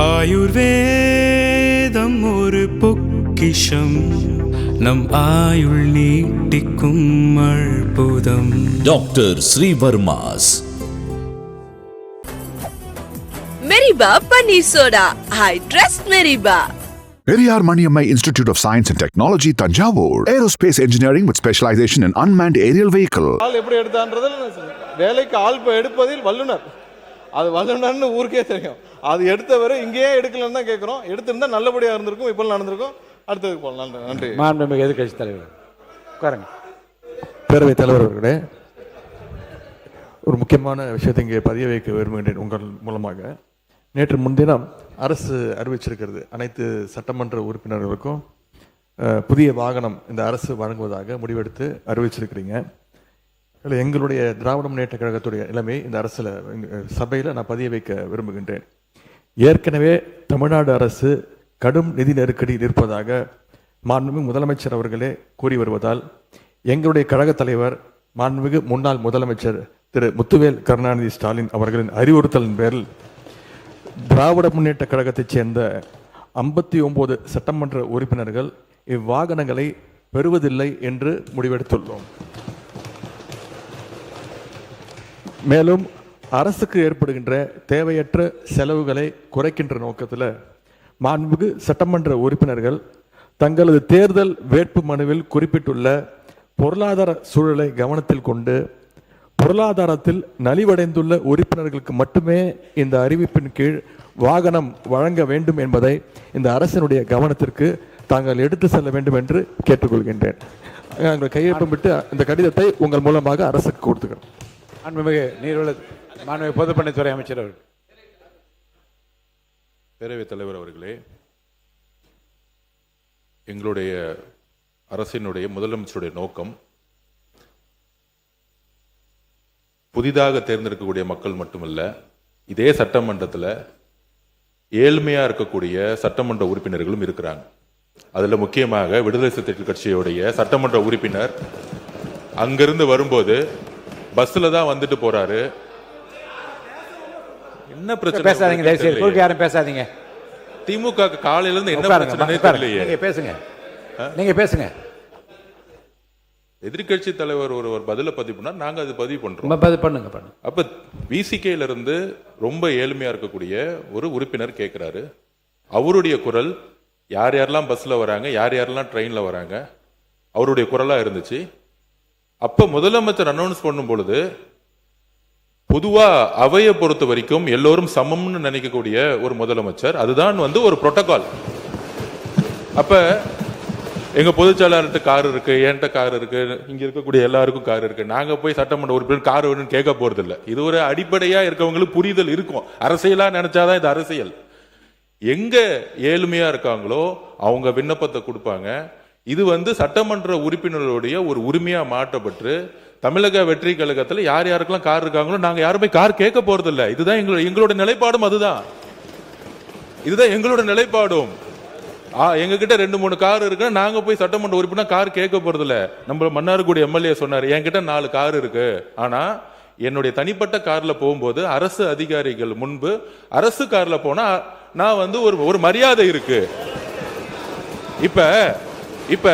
ஆயுர்வேதம் ஒரு பொக்கிஷம், நம் ஆயுள் நீட்டிக்கும் அற்புதம். டாக்டர் ஸ்ரீவர்மாஸ். மெரிபா பன்னீர் சோடா. I trust மெரிபா. Periyar Maniammai Institute of Science and Technology, Tanjavur. Aerospace Engineering with specialization in unmanned aerial vehicle. ஆள் எப்படி எடுத்தான்றதில் வேலைக்கு ஆள் எடுப்பதில் வல்லுனர். அது வல்லுனர்னு ஊருக்கே தெரியும். அது எடுத்தவரை இங்கேயே எடுக்கலன்னு தான் கேட்குறோம். எடுத்திருந்தா நல்லபடியாக இருந்திருக்கும், இப்போ நடந்திருக்கும். அடுத்ததுக்கு போகலாம். நன்றி. மாண்புமிகு எதிர்க்கட்சி தலைவர் உட்காருங்க. பேரவைத் தலைவர் அவர்களே, ஒரு முக்கியமான விஷயத்தை இங்கே பதிய வைக்க விரும்புகின்றேன் உங்கள் மூலமாக. நேற்று முன்தினம் அரசு அறிவிச்சிருக்கிறது, அனைத்து சட்டமன்ற உறுப்பினர்களுக்கும் புதிய வாகனம் இந்த அரசு வழங்குவதாக முடிவெடுத்து அறிவிச்சிருக்கிறீங்க. இல்லை, எங்களுடைய திராவிட முன்னேற்ற கழகத்துடைய நிலைமை இந்த அரசில் சபையில் நான் பதிய வைக்க விரும்புகின்றேன். ஏற்கனவே தமிழ்நாடு அரசு கடும் நிதி நெருக்கடியில் இருப்பதாக மாண்புமிகு முதலமைச்சர் அவர்களே கூறி வருவதால் எங்களுடைய கழக தலைவர் மாண்புமிகு முன்னாள் முதலமைச்சர் திரு முத்துவேல் கருணாநிதி ஸ்டாலின் அவர்களின் அறிவுறுத்தலின் பேரில் திராவிட முன்னேற்ற கழகத்தைச் சேர்ந்த 59 சட்டமன்ற உறுப்பினர்கள் இவ்வாகனங்களை பெறுவதில்லை என்று முடிவெடுத்துள்ளோம். மேலும் அரசுக்கு ஏற்படுகின்ற தேவையற்ற செலவுகளை குறைக்கின்ற நோக்கத்தில் மாண்புமிகு சட்டமன்ற உறுப்பினர்கள் தங்களது தேர்தல் வேட்பு மனுவில் குறிப்பிட்டுள்ள பொருளாதார சூழலை கவனத்தில் கொண்டு பொருளாதாரத்தில் நலிவடைந்துள்ள உறுப்பினர்களுக்கு மட்டுமே இந்த அறிவிப்பின் கீழ் வாகனம் வழங்க வேண்டும் என்பதை இந்த அரசினுடைய கவனத்திற்கு தாங்கள் எடுத்து செல்ல வேண்டும் என்று கேட்டுக்கொள்கின்றேன். கையொப்பமிட்டு இந்த கடிதத்தை உங்கள் மூலமாக அரசுக்கு கொடுத்துக்கிறோம். மாண்புமிகு நீர்வள மாண்புமிகு பொதுப்பணித்துறை அமைச்சர் அவர்கள். பேரவைத் தலைவர் அவர்களே, எங்களுடைய அரசினுடைய முதலமைச்சருடைய நோக்கம் புதிதாக தேர்ந்தெடுக்கக்கூடிய மக்கள் மட்டுமல்ல, இதே சட்டமன்றத்தில் ஏழ்மையாக இருக்கக்கூடிய சட்டமன்ற உறுப்பினர்களும் இருக்கிறாங்க. அதில் முக்கியமாக விடுதலை சிறுத்தைகள் கட்சியுடைய சட்டமன்ற உறுப்பினர் அங்கிருந்து வரும்போது பஸ்ஸில் தான் வந்துட்டு போறாரு. என்ன பிரச்சனை? பேசாதீங்க, தயவுசெய்து யாரும் பேசாதீங்க. திமுக காலையில இருந்து என்ன பிரச்சனை தெரியலையே. நீங்க பேசுங்க. எதிர்கட்சி தலைவர் ஒருவர் பதில பதிவு பண்ணா நாங்க அது பதிவு பண்றோம். பண்ணுங்க. அப்ப விசிகேல இருந்து ரொம்ப ஏழ்மையா இருக்கக்கூடிய ஒரு உறுப்பினர் கேட்கிறாரு. அவருடைய குரல் யார் யாரெல்லாம் பஸ்ல வராங்க, யார் யாரெல்லாம் ட்ரெயின்ல வராங்க, அவருடைய குரலா இருந்துச்சு. அப்ப முதலமைச்சர் அனௌன்ஸ் பண்ணும் பொழுது பொதுவா அவையை பொறுத்த வரைக்கும் எல்லோரும் சமம்னு நினைக்கக்கூடிய ஒரு முதலமைச்சர், அதுதான் ஒரு புரோட்டோகால். அப்ப எங்க பொதுச்செயலாளர்கிட்ட கார் இருக்கு, என்கிட்ட கார் இருக்கு, இங்க இருக்கக்கூடிய எல்லாருக்கும் கார் இருக்கு. நாங்க போய் சட்டமன்ற உறுப்பினர் கார் வேணும்னு கேட்க போறது இல்லை. இது ஒரு அடிப்படையா இருக்கவங்களுக்கு புரிதல் இருக்கும். அரசியலா நினைச்சாதான் இது அரசியல். எங்க ஏழ்மையா இருக்காங்களோ அவங்க விண்ணப்பத்தை கொடுப்பாங்க. இது சட்டமன்ற உறுப்பினர்களுடைய ஒரு உரிமையா மாற்றப்பட்டு தமிழக வெற்றி கழகத்தில் யார் யாருக்கெல்லாம் கார் இருக்காங்களோ நாங்க யாருமே கார் கேட்க போறது இல்லை. இதுதான் எங்களோட நிலைப்பாடும். இதுதான் எங்களோட நிலைப்பாடும். எங்க கிட்ட 2-3 கார் இருக்கு, நாங்க போய் சட்டமன்ற உறுப்பினர் கார் கேட்க போறது இல்ல. நம்ம மன்னார்குடி எம்எல்ஏ சொன்னாரு, என்கிட்ட 4 கார் இருக்கு, ஆனா என்னுடைய தனிப்பட்ட கார்ல போகும்போது அரசு அதிகாரிகள் முன்பு அரசு கார்ல போனா நான் ஒரு மரியாதை இருக்கு. இப்ப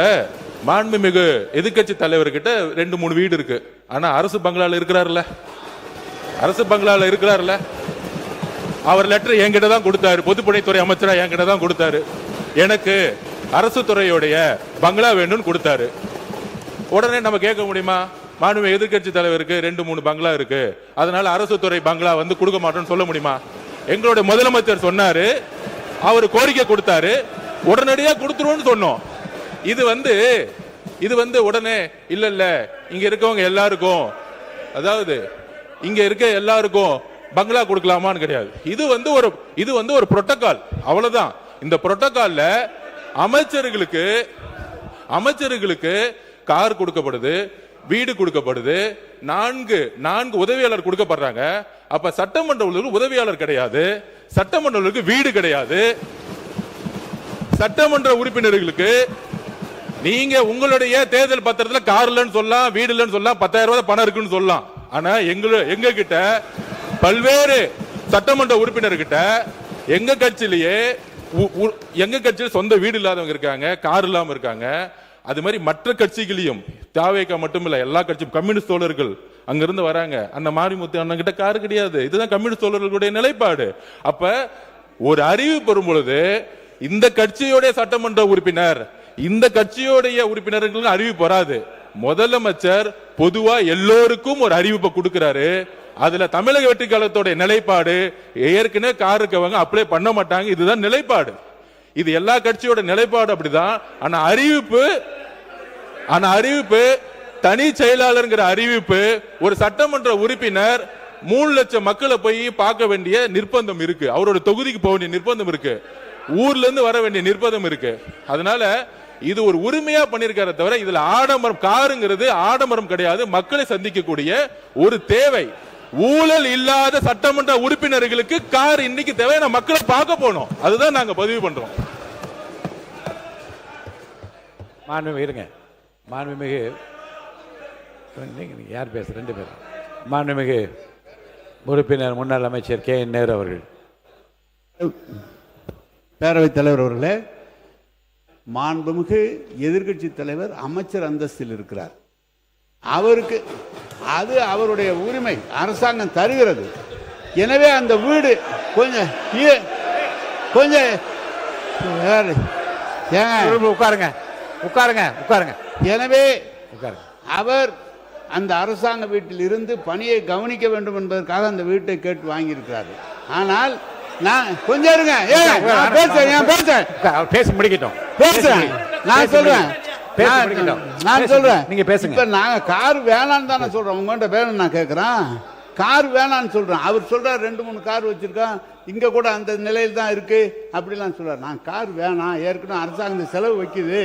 மாண்புமிகு எதிர்கட்சி தலைவர்கிட்ட 2-3 வீடு இருக்கு, ஆனா அரசு பங்களால இருக்கிறாருல்ல. அவர் லெட்டர் என்கிட்ட தான் கொடுத்தாரு, பொதுப்பணித்துறை அமைச்சரா என்கிட்ட தான் கொடுத்தாரு. எனக்கு அரசு துறையுடைய பங்களா வேணும்னு கொடுத்தாரு. உடனே நம்ம கேட்க முடியுமா? மாண்புமிகு எதிர்கட்சி தலைவருக்கு 2-3 பங்களா இருக்கு, அதனால அரசு துறை பங்களா கொடுக்க மாட்டோம்னு சொல்ல முடியுமா? எங்களுடைய முதலமைச்சர் சொன்னாரு, அவர் கோரிக்கை கொடுத்தாரு, உடனடியா கொடுத்துருவோம்னு சொன்னோம். இது உடனே இல்ல இங்க இருக்கவங்க எல்லாருக்கும், அதாவது இங்க இருக்க எல்லாருக்கும் பங்களா கொடுக்கலாமான்னு கிடையாது. இது ஒரு புரோட்டோகால், அவ்வளவுதான். இந்த புரோட்டோகால்ல அமைச்சர்களுக்கு கார் கொடுக்கப்படுது, வீடு கொடுக்கப்படுது, 4 உதவியாளர் கொடுக்கப்படுறாங்க. அப்ப சட்டமன்ற உதவியாளர் கிடையாது, சட்டமன்ற வீடு கிடையாது. சட்டமன்ற உறுப்பினர்களுக்கு நீங்க உங்களுடைய தேர்தல் பத்திரத்துல கார் இல்லன்னு சொல்லலாம், வீடு இல்லன்னு சொல்லலாம், 10,000 ரூபாய் பணம் இருக்குன்னு சொல்லலாம். ஆனா எங்க கிட்ட பல்வேறு சட்டமன்ற உறுப்பினர்கிட்ட எங்க கட்சியிலேயே எங்க கட்சியில சொந்த வீடு இல்லாதவங்க இருக்காங்க, கார் இல்லாம இருக்காங்க. அது மாதிரி மற்ற கட்சிகளையும் தாவேகா மட்டும் இல்ல, எல்லா கட்சியும் கம்யூனிஸ்ட் தோழர்கள் அங்க இருந்து வராங்க. அந்த மாரிமுத்து அண்ணன் கிட்ட கார் கிடையாது. இதுதான் கம்யூனிஸ்ட் தோழர்களுடைய நிலைப்பாடு. அப்ப ஒரு அறிவிப்பு வரும் பொழுது இந்த கட்சியோட சட்டமன்ற உறுப்பினர், இந்த கட்சியோடைய உறுப்பினர்களுக்கு அறிவிப்பு வராது. முதலமைச்சர் பொதுவா எல்லோருக்கும் ஒரு அறிவிப்பை கொடுக்கிறாரு. அதுல தமிழக வெற்றி கழகத்தோட நிலைப்பாடு ஏற்கனவே கார் இருக்கவங்க அப்ளை பண்ண மாட்டாங்க. இதுதான் நிலைப்பாடு. இது எல்லா கட்சியோட நிலைப்பாடு அப்படிதான். ஆனா அறிவிப்பு தனி செயலாளர்ங்கிற அறிவிப்பு ஒரு சட்டமன்ற உறுப்பினர் 3 லட்சம் மக்களை போய் பார்க்க வேண்டிய நிர்பந்தம் இருக்கு. அவரோட தொகுதிக்கு போக வேண்டிய நிர்பந்தம் இருக்கு. ஊர்ல இருந்து வர வேண்டிய நிர்பந்தம் இருக்கு. அதனால இது ஒரு உரிமையா பண்ணிருக்கார தவிர இதுல ஆடம்பரம், காருங்கிறது ஆடம்பரம் கிடையாது. மக்களை சந்திக்கக்கூடிய ஒரு தேவை. ஊழல் இல்லாத சட்டமன்ற உறுப்பினர்களுக்கு கார் இன்னைக்கு தேவை. மக்களை பார்க்க போனோம். அதுதான் நாங்க பதிவு பண்றோம். மாண்புமிகு யார் பேச 2 பேர். மாண்புமிகு உறுப்பினர் முன்னாள் அமைச்சர் KN நேரு அவர்கள். பேரவைத் தலைவர் அவர்களே, மாண்புமிகு எதிர்க்கட்சி தலைவர் அமைச்சர் அந்தஸ்தில் இருக்கிறார். அவருக்கு அது அவருடைய உரிமை, அரசாங்கம் தருகிறது. எனவே அந்த வீடு கொஞ்சம் உட்காருங்க. எனவே அவர் அந்த அரசாங்க வீட்டில் இருந்து பணியை கவனிக்க வேண்டும் என்பதற்காக அந்த வீட்டை கேட்டு வாங்கியிருக்கிறார். ஆனால் நான் கொஞ்சம் இருங்க, பேசி முடிக்கட்டும். பேசுறேன், நான் சொல்றேன். நீங்க பேசுங்க. இப்ப நாங்க கார் வேணான்னு தானே சொல்றோம். உங்கள்கிட்ட வேணும் நான் கேட்கிறேன். கார் வேணான்னு சொல்றேன். அவர் சொல்றாரு 2-3 கார் வச்சிருக்கான், இங்க கூட அந்த நிலையில் தான் இருக்கு அப்படிலாம் சொல்றாரு. நான் கார் வேணாம், ஏற்கனவே அரசாங்கம் செலவு வைக்குது,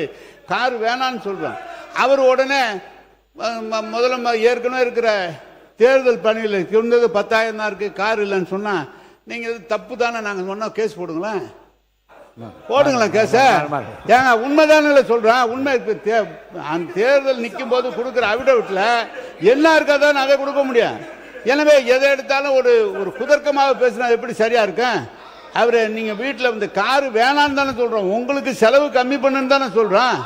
கார் வேணான்னு சொல்றேன். அவர் உடனே முதல்ல ஏற்கனவே இருக்கிற தேர்தல் பணியில் இருந்தது 10,000 தான் இருக்கு, கார் இல்லைன்னு சொன்னா நீங்க தப்பு தானே நாங்க சொன்னா கேஸ் போடுங்களேன் கேஸ. ஏங்க உண்மைதானே சொல்றேன். உண்மை தேர்தல் நிற்கும் போது கொடுக்குற அவிடவிட்ல என்ன இருக்காதான் அதை கொடுக்க முடியும். எனவே எதை எடுத்தாலும் ஒரு குதர்க்கமாக பேசினா எப்படி சரியா இருக்கும்? அவரு நீங்க வீட்டில் வந்து காரு வேணான்னு தானே சொல்றோம், உங்களுக்கு செலவு கம்மி பண்ணுன்னு தானே சொல்றோம்.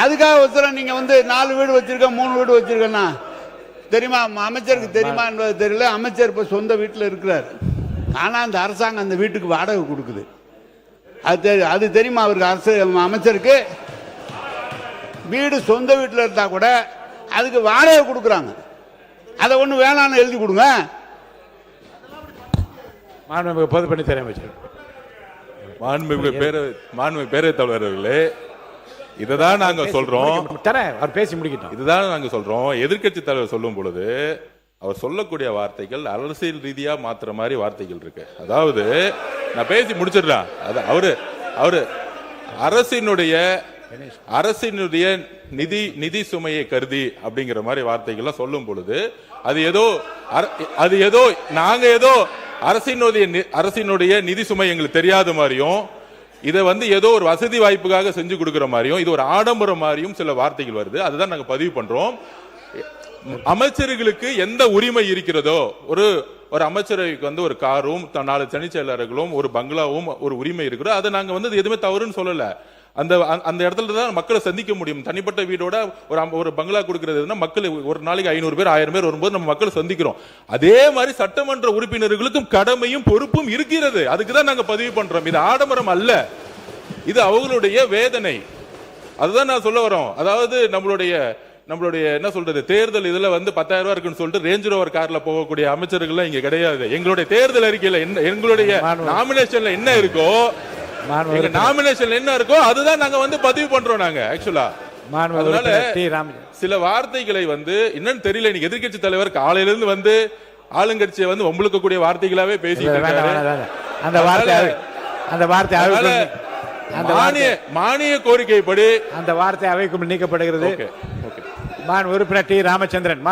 அதுக்காக ஒருத்தர் நீங்க வந்து 4 வீடு வச்சிருக்கேன் 3 வீடு வச்சிருக்கேன்னா தெரியுமா? அமைச்சருக்கு தெரியுமா என்பது தெரியல. அமைச்சர் இப்ப சொந்த வீட்டில் இருக்கிறார். ஆனா அந்த அரசாங்கம் அந்த வீட்டுக்கு வாடகை கொடுக்குது. அது தெரியுமா அவருக்கு? அமைச்சருக்கு வீடு சொந்த வீட்டில் இருந்தா கூட அதுக்கு வாடகை கொடுக்குறாங்க. அதை ஒண்ணு வேணான்னு எழுதி கொடுங்க. மாண்புமிகு பொதுப்பணித்துறை அமைச்சர். மாண்புமிகு பேரவைத் தலைவர்களே, இதுதான் நாங்க சொல்றோம். அவர் பேசி முடிக்கட்டும். இதுதான் நாங்க சொல்றோம். எதிர்க்கட்சி தலைவர் சொல்லும் பொழுது அவர் சொல்லக்கூடிய வார்த்தைகள் அரசியல் ரீதியா மாத்துற மாதிரி வார்த்தைகள் இருக்கு. அதாவது நான் பேசி முடிச்சிடலாம். அவரு அரசினுடைய நிதி சுமையை கருதி அப்படிங்கிற மாதிரி வார்த்தைகள்லாம் சொல்லும் பொழுது அது ஏதோ நாங்க ஏதோ அரசினுடைய நிதி சுமை எங்களுக்கு தெரியாத மாதிரியும், இதை வந்து ஏதோ ஒரு வசதி வாய்ப்புக்காக செஞ்சு கொடுக்கிற மாதிரியும், இது ஒரு ஆடம்பரம் மாதிரியும் சில வார்த்தைகள் வருது. அதுதான் நாங்க பதிவு பண்றோம். அமைச்சர்களுக்கு எந்த உரிமை இருக்கிறதோ, ஒரு அமைச்சருக்கு வந்து ஒரு காரும் 4 தனிச் செயலாளர்களும் ஒரு பங்களாவும் ஒரு உரிமை இருக்கிறோம். அதை நாங்க வந்து எதுவுமே தவறுன்னு சொல்லல. அந்த இடத்துல தான் மக்களை சந்திக்க முடியும். தனிப்பட்ட வீடோட ஒரு பங்களா கொடுக்கறதுன்னா மக்கள் ஒரு நாளைக்கு 500 பேர் 1000 பேர் வரும்போது நம்ம மக்களை சந்திக்கிறோம். அதே மாதிரி சட்டமன்ற உறுப்பினர்களுக்கும் கடமையும் பொறுப்பும் இருக்கிறது. அதுக்கு தான் நாங்க பதிவு பண்றோம். இது ஆடம்பரம் அல்ல, இது அவங்களுடைய வேதனை. அதுதான் நான் சொல்ல வரோம். அதாவது நம்மளுடைய என்ன சொல்றது, தேர்தல் இதுல வந்து 10,000 ரூபாய் இருக்குன்னு சொல்லிட்டு ரேஞ்ச் ரோவர் கார்ல போகக்கூடிய அமைச்சர்கள் இங்க கிடையாது. எங்களுடைய தேர்தல் அறிக்கையில எங்களுடைய நாமினேஷன்ல என்ன இருக்கோ, நாமினேஷன் என்ன இருக்கோ அதுதான் நாங்க வந்து பதிவு பண்றோம். நாங்க ஆக்சுவலா அதனால சில வார்த்தைகளை வந்து என்னன்னு தெரியல. இன்னைக்கு எதிர்க்கட்சி தலைவர் காலையில இருந்து வந்து ஆளுங்கட்சியை வந்து உங்களுக்கு கூடிய வார்த்தைகளாவே பேசிட்டு இருக்காரு. மானிய கோரிக்கைப்படி அந்த வார்த்தை அவைக்கும் நீக்கப்படுகிறது. உறுப்பினர் டி ராமச்சந்திரன்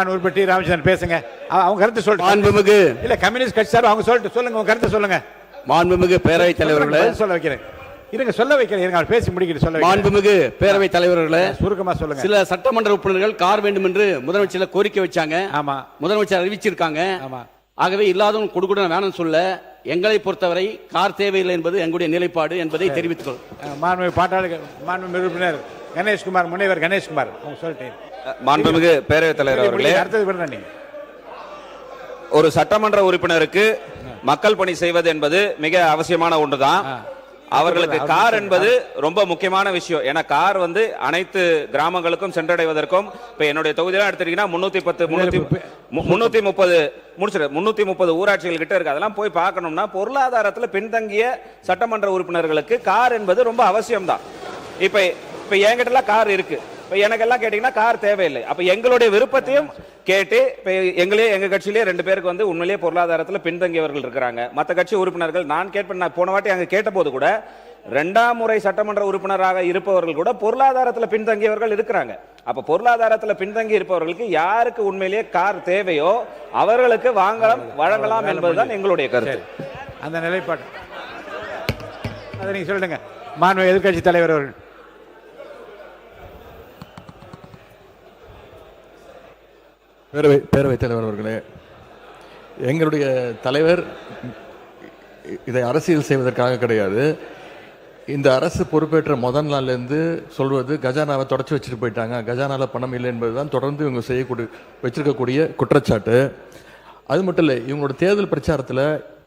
பேசுங்க. அவங்க கருத்து சொல்லுங்க. இல்ல கம்யூனிஸ்ட் கட்சி சார் அவங்க சொல்லுங்க, உங்க கருத்து சொல்லுங்க. மாண்புமிகு பேரவைத் தலைவர்களே, சொல்ல வைக்கிறேன். சொல்ல வைக்கிறேன். பேசி முடிக்கிட்டு சொல்ல. மாண்புமிகு பேரவைத் தலைவர்களே, சுருக்கமா சொல்லுங்க. சில சட்டமன்ற உறுப்பினர்கள் கார் வேண்டும் என்று முதலமைச்சர் கோரிக்கை வச்சாங்க. ஆமா, முதலமைச்சர் அறிவிச்சிருக்காங்க. ஆமா. ஆகவே இல்லாதவங்க கொடுக்க வேணும்னு சொல்ல எங்களை பொறுத்தவரை கார் தேவையில்லை என்பது எங்களுடைய நிலைப்பாடு என்பதை தெரிவித்துக் கொள். மாண்புமிகு உறுப்பினர் கணேஷ்குமார், முனைவர் கணேஷ்குமார் அவங்க சொல்லிட்டேன். மாண்புமிகு பேரவைத் தலைவர் அவர்களே, அடுத்தது விடுறேன். நீங்க ஒரு சட்டமன்ற உறுப்பினருக்கு மக்கள் பணி செய்வது என்பது மிக அவசியமான ஒன்றுதான். அவர்களுக்கு கார் என்பது ரொம்ப முக்கியமான விஷயம். ஏன்னா கார் வந்து அனைத்து கிராமங்களுக்கும் சென்றடைவதற்கும், இப்ப என்னுடைய தொகுதியெல்லாம் எடுத்துட்டீங்கன்னா 330 ஊராட்சிகள் கிட்ட இருக்கு. அதெல்லாம் போய் பார்க்கணும்னா பொருளாதாரத்துல பின்தங்கிய சட்டமன்ற உறுப்பினர்களுக்கு கார் என்பது ரொம்ப அவசியம்தான். இப்ப என்கிட்ட எல்லாம் கார் இருக்கு. இப்ப எனக்கெல்லாம் கேட்டீங்கன்னா கார் தேவையில்லை. அப்ப எங்களுடைய விருப்பத்தையும் கேட்டு எங்க கட்சியிலே 2 பேருக்கு வந்து உண்மையிலேயே பொருளாதாரத்தில் பின்தங்கியவர்கள் இருக்கிறாங்க. மற்ற கட்சி உறுப்பினர்கள் நான் கேட்பேன். நான் போன வாட்டி அங்க கேட்ட போது கூட 2ஆம் முறை சட்டமன்ற உறுப்பினராக இருப்பவர்கள் கூட பொருளாதாரத்தில் பின்தங்கியவர்கள் இருக்கிறாங்க. அப்ப பொருளாதாரத்தில் பின்தங்கி இருப்பவர்களுக்கு யாருக்கு உண்மையிலேயே கார் தேவையோ அவர்களுக்கு வழங்கலாம் என்பதுதான் எங்களுடைய கருத்து. அந்த நிலைப்பாடு அதை நீங்க சொல்லுங்க. மாண்புமிகு எதிர்க்கட்சி தலைவர் அவர்கள். பேரவைத் தலைவர் அவர்களே, எங்களுடைய தலைவர் இதை அரசியல் செய்வதற்காக கிடையாது. இந்த அரசு பொறுப்பேற்ற முதல் நாள்லேருந்து சொல்வது கஜானாவை தொடச்சி வச்சுட்டு போயிட்டாங்க, கஜானாவில் பணம் இல்லை என்பதுதான் தொடர்ந்து இவங்க வச்சிருக்கக்கூடிய குற்றச்சாட்டு. அது மட்டும் இல்லை, இவங்களோட தேர்தல் பிரச்சாரத்தில்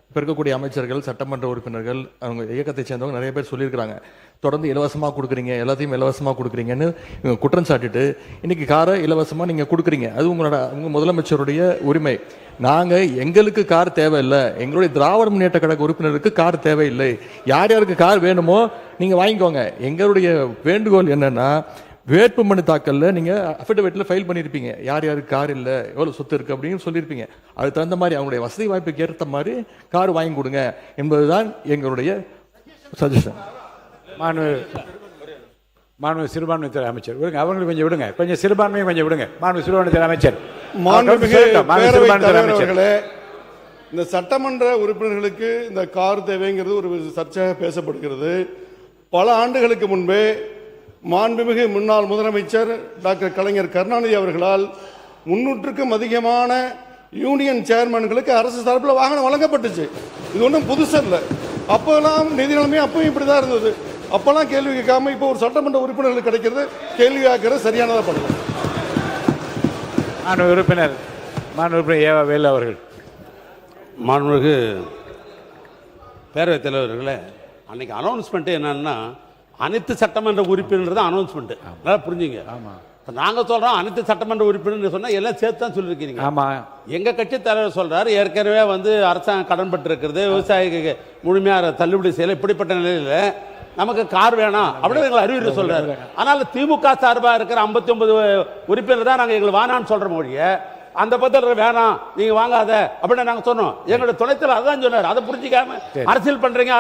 இப்போ இருக்கக்கூடிய அமைச்சர்கள், சட்டமன்ற உறுப்பினர்கள், அவங்க இயக்கத்தை சேர்ந்தவங்க நிறைய பேர் சொல்லியிருக்கிறாங்க, தொடர்ந்து இலவசமாக கொடுக்குறீங்க, எல்லாத்தையும் இலவசமாக கொடுக்குறீங்கன்னு இவங்க குற்றம் சாட்டிட்டு இன்னைக்கு காரை இலவசமாக நீங்கள் கொடுக்குறீங்க. அது உங்கள் முதலமைச்சருடைய உரிமை. நாங்கள் எங்களுக்கு கார் தேவையில்லை, எங்களுடைய திராவிட முன்னேற்ற கழக உறுப்பினருக்கு கார் தேவையில்லை. யார் யாருக்கு கார் வேணுமோ நீங்கள் வாங்கிக்கோங்க. எங்களுடைய வேண்டுகோள் என்னன்னா, வேட்புமனு தாக்கல்ல நீங்கள் அஃபிடவிட்டில் ஃபைல் பண்ணியிருப்பீங்க, யார் யாருக்கு கார் இல்லை, எவ்வளோ சொத்து இருக்குது அப்படின்னு சொல்லியிருப்பீங்க. அதுக்கு தகுந்த மாதிரி அவங்களுடைய வசதி வாய்ப்புக்கு ஏற்ற மாதிரி கார் வாங்கி கொடுங்க என்பதுதான் எங்களுடைய சஜஷன். மாண்புமிகு சிறுபான்மைத்துறை அமைச்சர் விடுங்க, அவங்களுக்கு கொஞ்சம் விடுங்க, கொஞ்சம் சிறுபான்மையை கொஞ்சம் விடுங்க. மாண்புமிகு சிறுபான்மைத்துறை அமைச்சர். இந்த சட்டமன்ற உறுப்பினர்களுக்கு இந்த கார் தேவைங்கிறது ஒரு சர்ச்சையாக பேசப்படுகிறது. பல ஆண்டுகளுக்கு முன்பே மாண்புமிகு முன்னாள் முதலமைச்சர் டாக்டர் கலைஞர் கருணாநிதி அவர்களால் 300க்கும் அதிகமான யூனியன் சேர்மன்களுக்கு அரசு சார்பில் வாகனம் வழங்கப்பட்டுச்சு. இது ஒன்றும் புதுசு இல்லை. அப்போல்லாம் நிதி நிலைமை அப்பவும் இப்படி தான் இருந்தது. அப்போல்லாம் கேள்வி கேட்காம இப்போ ஒரு சட்டமன்ற உறுப்பினர்களுக்கு கிடைக்கிறது கேள்வி கேட்கறது சரியானதாக பண்ணலாம். உறுப்பினர் ஏவா வேலு அவர்கள். மாண்புமிகு பேரவைத் தலைவர்களே, அன்னைக்கு அனௌன்ஸ்மெண்ட்டு என்னன்னா, அனைத்து சட்டமன்ற உறுப்பினர் தான் அனௌன்ஸ்மெண்ட். நல்லா புரிஞ்சுங்க. இப்போ நாங்கள் சொல்கிறோம் அனைத்து சட்டமன்ற உறுப்பினர் சொன்னால் எல்லாம் சேர்த்து தான் சொல்லியிருக்கீங்க. ஆமாம், எங்கள் கட்சி தலைவர் சொல்கிறார், ஏற்கனவே வந்து அரசாங்கம் கடன் பட்டிருக்கிறது, விவசாயிக்கு முழுமையாக தள்ளுபடி செய்யலை, இப்படிப்பட்ட நிலையில் நமக்கு கார் வேணாம் அப்படின்னு எங்களை அறிவுரை சொல்கிறாரு. ஆனால் திமுக சார்பாக இருக்கிற 59 உறுப்பினர் தான் நாங்கள் எங்களுக்கு வேணான்னு சொல்கிற மொழிய அந்த பத்திர வேணாம் நீங்கள் வாங்காத அப்படின்னு நாங்கள் சொன்னோம். எங்களுடைய துணைத்தில் அதான் சொன்னார். அதை புரிஞ்சிக்காம அரசியல் பண்ணுறீங்க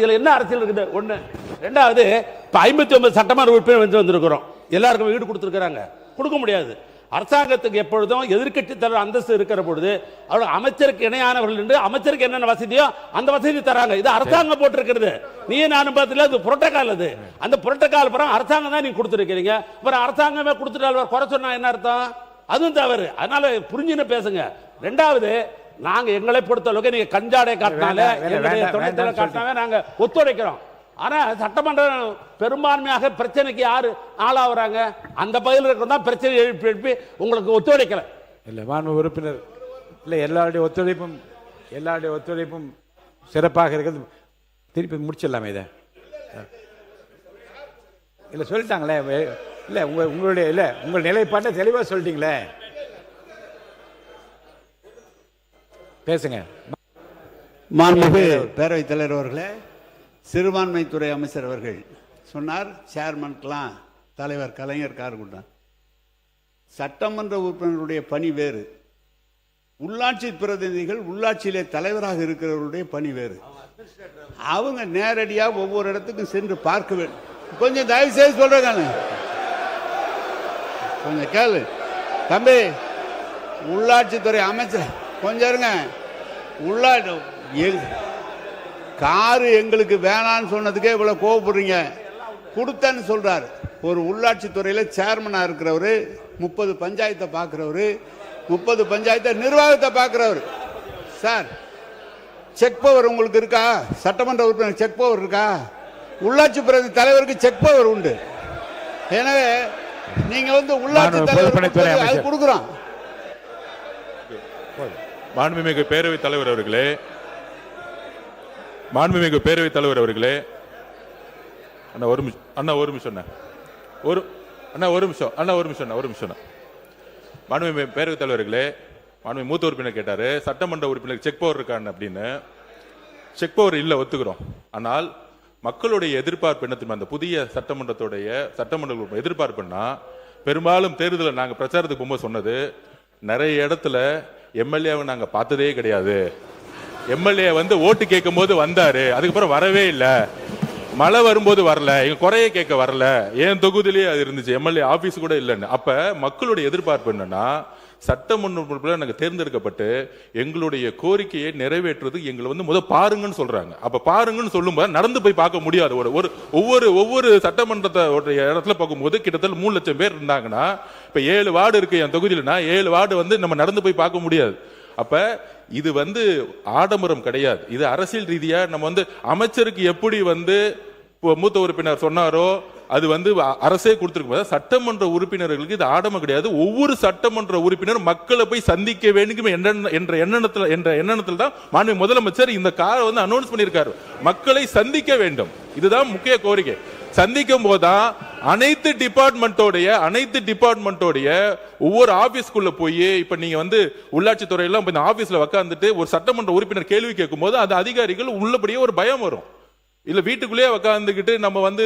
இதில் என்ன அரசியல் இருக்குது? ஒன்று. ரெண்டாவது, இப்போ 59 சட்டமன்ற உறுப்பினர் வந்திருக்கிறோம், எல்லாருக்கும் வீடு கொடுத்துருக்குறாங்க. கொடுக்க முடியாது. அரசாங்கத்துக்கு எப்பொழுதும் எதிர்க்கட்சி தலைவர் அந்தஸ்து இருக்கிற பொழுது அவர்கள் அமைச்சருக்கு இணையானவர்கள் என்று அமைச்சருக்கு என்னென்ன வசதியோ அந்த வசதி தராங்க. இது அரசாங்கம் போட்டிருக்கிறது. நீ நானும் பார்த்துல அது புரோட்டோகால். அது அந்த புரோட்டோகால் அப்புறம் அரசாங்கம் தான் நீங்க கொடுத்துருக்கீங்க. அப்புறம் அரசாங்கமே கொடுத்துட்டால் குறை சொன்னா என்ன அர்த்தம்? அதுவும் தவறு. அதனால புரிஞ்சுன்னு பேசுங்க. ரெண்டாவது, நாங்க எங்களை பொறுத்தளவுக்கு நீங்க கஞ்சாடை காட்டினாலே காட்டினாவே நாங்க ஒத்துழைக்கிறோம். ஆனா சட்டமன்றம் பெரும்பான்மையாக பிரச்சனைக்கு யாரு ஆளாகிறாங்க? அந்த பகுதியில் இருக்கிறதா பிரச்சனை எழுப்பி உங்களுக்கு ஒத்துழைக்கல. இல்லை மாண்பு உறுப்பினர், இல்லை எல்லாருடைய ஒத்துழைப்பும் சிறப்பாக இருக்கிறது. திருப்பி முடிச்சிடலாமே இதை. இல்லை சொல்லிட்டாங்களே. இல்லை உங்கள் நிலைப்பாட்டை தெளிவாக சொல்லிட்டீங்களே. பேசுங்க. மாண்புமிகு பேரவைத் தலைவர் அவர்களே, சிறுபான்மைத்துறை அமைச்சர் அவர்கள் சொன்னார், சேர்மனுக்கெல்லாம் தலைவர் கலைஞர் கார் கொடுத்தார். சட்டமன்ற உறுப்பினருடைய பணி வேறு, உள்ளாட்சி பிரதிநிதிகள் உள்ளாட்சியிலே தலைவராக இருக்கிறவருடைய பணி வேறு. அவங்க நேரடியாக ஒவ்வொரு இடத்துக்கும் சென்று பார்க்க வேண்டும். கொஞ்சம் தயவு செய்து சொல்றேன், கொஞ்சம் கேளு தம்பி. உள்ளாட்சித்துறை அமைச்சர் கொஞ்சம் இருங்க. காரு எங்களுக்கு வேணான்னு சொன்னதுக்கே இவ்வளவு கோவப்படுறீங்க. கொடுத்தேன்னு சொல்றாரு. ஒரு உள்ளாட்சி துறையில சேர்மனா இருக்கிறவரு, 30 பஞ்சாயத்தை பார்க்கிறவரு, 30 பஞ்சாயத்தை நிர்வாகத்தை பார்க்கிறவரு. சார் செக் பவர் உங்களுக்கு இருக்கா? சட்டமன்ற உறுப்பினர் செக் பவர் இருக்கா? உள்ளாட்சி பிரதி தலைவருக்கு செக் பவர் உண்டு. எனவே நீங்க வந்து உள்ளாட்சி தலைவர் அது கொடுக்குறோம். மாண்புமிகு பேரவைத் தலைவர் அவர்களே, மாண்புமிகு பேரவைத் தலைவர் அவர்களே, அண்ணா ஒரு நிமிஷம், அண்ணா ஒரு நிமிஷம், ஒரு நிமிஷம். மாண்புமிகு பேரவைத் தலைவர்களே, மாண்புமிகு மூத்த உறுப்பினர் கேட்டாரு சட்டமன்ற உறுப்பினர் செக் பவர் இருக்கான்னு அப்படின்னு. செக் பவர் இல்லை, ஒத்துக்கிறோம். ஆனால் மக்களுடைய எதிர்பார்ப்பு என்ன தெரியுமா? அந்த புதிய சட்டமன்ற எதிர்பார்ப்புன்னா, பெரும்பாலும் தேர்தலில் நாங்கள் பிரச்சாரத்துக்கு போகும்போது சொன்னது, நிறைய இடத்துல எம்எல்ஏவை நாங்கள் பார்த்ததே கிடையாது. எம்எல்ஏ வந்து ஓட்டு கேட்கும் போது வந்தாரு, அதுக்கப்புறம் வரவே இல்லை. மழை வரும்போது வரல, எங்க குறைய கேட்க வரல, ஏன் தொகுதியிலேயே அது இருந்துச்சு, எம்எல்ஏ ஆபீஸ் கூட இல்லைன்னு. அப்ப மக்களுடைய எதிர்பார்ப்பு என்னன்னா, சட்டமன்ற நாங்கள் தேர்ந்தெடுக்கப்பட்டு எங்களுடைய கோரிக்கையை நிறைவேற்றுறது எங்களை வந்து பாருங்கன்னு சொல்றாங்க. அப்ப பாருங்கன்னு சொல்லும்போது நடந்து போய் பார்க்க முடியாது. ஒவ்வொரு சட்டமன்றத்தை இடத்துல பார்க்கும்போது கிட்டத்தட்ட 3 லட்சம் பேர் இருந்தாங்கன்னா, இப்ப 7 வார்டு இருக்கு என் தொகுதியிலனா, 7 வார்டு வந்து நம்ம நடந்து போய் பார்க்க முடியாது. அப்ப இது வந்து ஆடம்பரம் கிடையாது. இது அரசியல் ரீதியா நம்ம வந்து அமைச்சருக்கு எப்படி வந்து மூத்த உறுப்பினர் சொன்னாரோ அது வந்து அரசே கொடுத்திருக்கும். சட்டமன்ற உறுப்பினர்களுக்கு இது ஆடம்பரம் கிடையாது. ஒவ்வொரு சட்டமன்ற உறுப்பினர் மக்களை போய் சந்திக்க வேண்டும் என்ற எண்ணத்தில் தான் மாண்புமிகு முதலமைச்சர் இந்த காரை வந்து அனௌன்ஸ் பண்ணியிருக்காரு. மக்களை சந்திக்க வேண்டும், இதுதான் முக்கிய கோரிக்கை. சந்திக்கும் போதுதான் அனைத்து டிபார்ட்மெண்டோடைய ஒவ்வொரு ஆபீஸ்க்குள்ள போய், இப்ப நீங்க வந்து உள்ளாட்சி துறையெல்லாம் இந்த ஆபீஸ்ல உட்காந்துட்டு ஒரு சட்டமன்ற உறுப்பினர் கேள்வி கேட்கும் போது அது அதிகாரிகள் உள்ளபடியே ஒரு பயம் வரும். இல்ல வீட்டுக்குள்ளேயே உட்காந்துக்கிட்டு நம்ம வந்து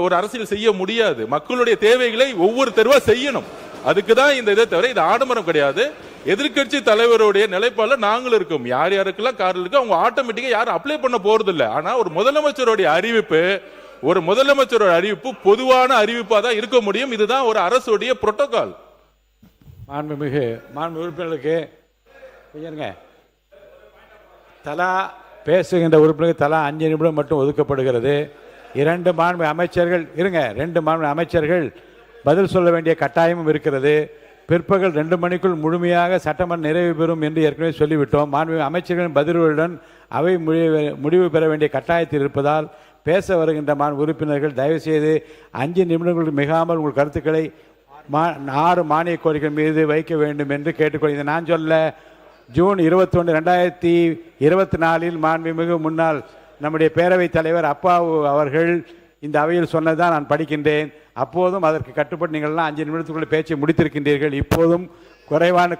ஒரு அரசியல் செய்ய முடியாது. மக்களுடைய தேவைகளை ஒவ்வொரு தெருவா செய்யணும். அதுக்குதான் இந்த இதை தவிர இது ஆடம்பரம் கிடையாது. எதிர்கட்சி தலைவருடைய நிலைப்பாடுல நாங்களும் இருக்கோம். யார் யாருக்கெல்லாம் கார் இருக்கு அவங்க ஆட்டோமேட்டிக்கா யாரும் அப்ளை பண்ண போறது இல்லை. ஆனா ஒரு முதலமைச்சருடைய அறிவிப்பு பொதுவான அறிவிப்பா தான் இருக்க முடியும். இதுதான் ஒரு அரசுடைய புரோட்டோகால். மாண்புமிகு உறுப்பினர்களுக்கு தலா பேசுகின்ற உறுப்பினருக்கு தலா 5 நிமிடம் மட்டும் ஒதுக்கப்படுகிறது. 2 மாண்பு அமைச்சர்கள் பதில் சொல்ல வேண்டிய கட்டாயமும் இருக்கிறது. பிற்பகல் 2 மணிக்குள் முழுமையாக சட்டமன்றம் நிறைவு பெறும் என்று ஏற்கனவே சொல்லிவிட்டோம். மாண்பு அமைச்சர்களின் பதில்களுடன் அவை முடிவு பெற வேண்டிய கட்டாயத்தில் இருப்பதால் பேச வருகின்ற மாண்பு உறுப்பினர்கள் தயவுசெய்து 5 நிமிடங்களுக்கு மிகாமல் உங்கள் கருத்துக்களை 6 மானிய கோரிக்கை மீது வைக்க வேண்டும் என்று கேட்டுக்கொள்கிறேன். நான் சொல்ல ஜூன் 21, 2024 மாண்புமிகு முன்னாள் நம்முடைய பேரவைத் தலைவர் அப்பாவு அவர்கள் இந்த அவையில் சொன்னதான் நான் படிக்கின்றேன். அப்போதும் அதற்கு கட்டுப்பட்டு நீங்கள்லாம் 5 நிமிடத்துக்குள்ள பேச்சை முடித்திருக்கின்றீர்கள். இப்போதும்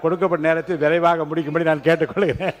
கொடுக்கப்பட்ட நேரத்தில் விரைவாக முடிக்கும்படி நான் கேட்டுக்கொள்கிறேன்.